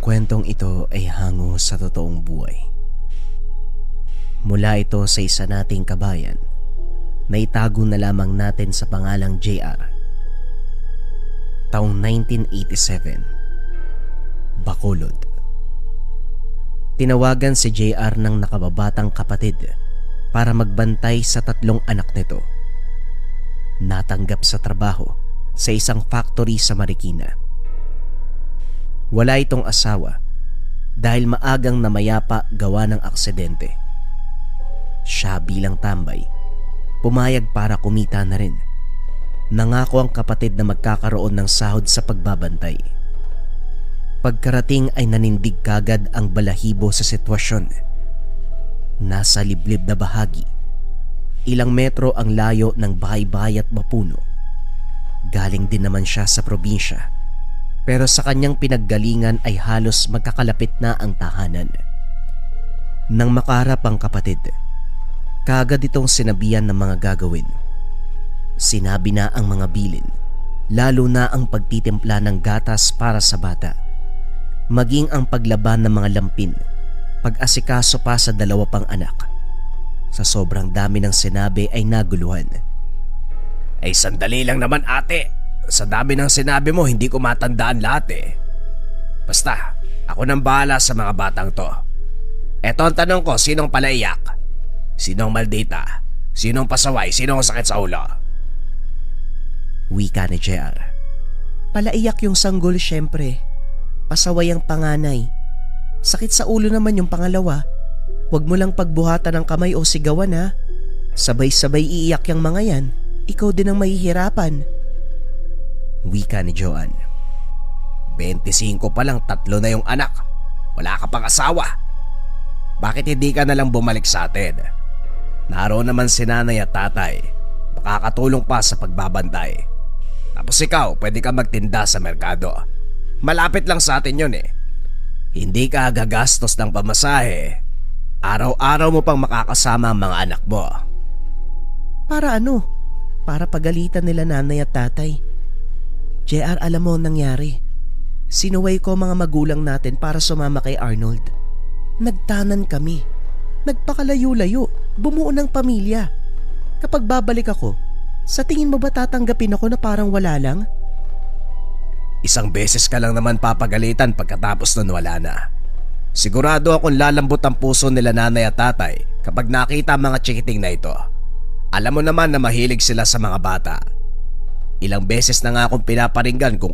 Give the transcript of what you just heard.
kwentong ito ay hango sa totoong buhay. Mula ito sa isa nating kabayan na itago na lamang natin sa pangalang JR. Taong 1987, Bacolod. Tinawagan si JR ng nakababatang kapatid para magbantay sa 3 anak nito. Natanggap sa trabaho sa isang factory sa Marikina. Wala itong asawa dahil maagang namayapa gawa ng aksidente. Siya bilang tambay, pumayag para kumita na rin. Nangako ang kapatid na magkakaroon ng sahod sa pagbabantay. Pagkarating ay nanindig kagad ang balahibo sa sitwasyon. Nasa liblib na bahagi, ilang metro ang layo ng bahay-bahay at mapuno. Galing din naman siya sa probinsya, pero sa kanyang pinaggalingan ay halos magkakalapit na ang tahanan. Nang makaharap ang kapatid, kaagad itong sinabihan ng mga gagawin. Sinabi na ang mga bilin, lalo na ang pagtitimpla ng gatas para sa bata, maging ang paglaban ng mga lampin, pag-asikaso pa sa 2 pang anak. Sa sobrang dami ng sinabi ay naguluhan. Ay sandali lang naman ate, sa dami ng sinabi mo hindi ko matandaan lahat eh. Basta, ako nang bahala sa mga batang to. Eto ang tanong ko, sinong palaiyak? Sinong maldita? Sinong pasaway? Sinong sakit sa ulo? Wika ni JR. Palaiyak yung sanggol syempre. Pasaway ang panganay. Sakit sa ulo naman yung pangalawa. Huwag mo lang pagbuhatan ng kamay o sigawan ha. Sabay-sabay iiyak yung mga yan. Ikaw din ang mahihirapan. Wika ni Joan. 25 pa lang, 3 na yung anak. Wala ka pang asawa. Bakit hindi ka nalang bumalik sa atin? Naroon naman si nanay at tatay. Makakatulong pa sa pagbabantay. Tapos ikaw, pwede ka magtinda sa merkado. Malapit lang sa atin yun eh. Hindi ka gagastos ng pamasahe. Araw-araw mo pang makakasama ang mga anak mo. Para ano? Para pagalitan nila nanay at tatay. JR, alam mo ang nangyari. Sinuway ko mga magulang natin para sumama kay Arnold. Nagtanan kami. Nagpakalayo-layo. Bumuo ng pamilya. Kapag babalik ako, sa tingin mo ba tatanggapin ako na parang wala lang? Isang beses ka lang naman papagalitan pagkatapos nun wala na. Sigurado akong lalambot ang puso nila nanay at tatay kapag nakita ang mga chikiting na ito. Alam mo naman na mahilig sila sa mga bata. Ilang beses na nga akong pinaparinggan kung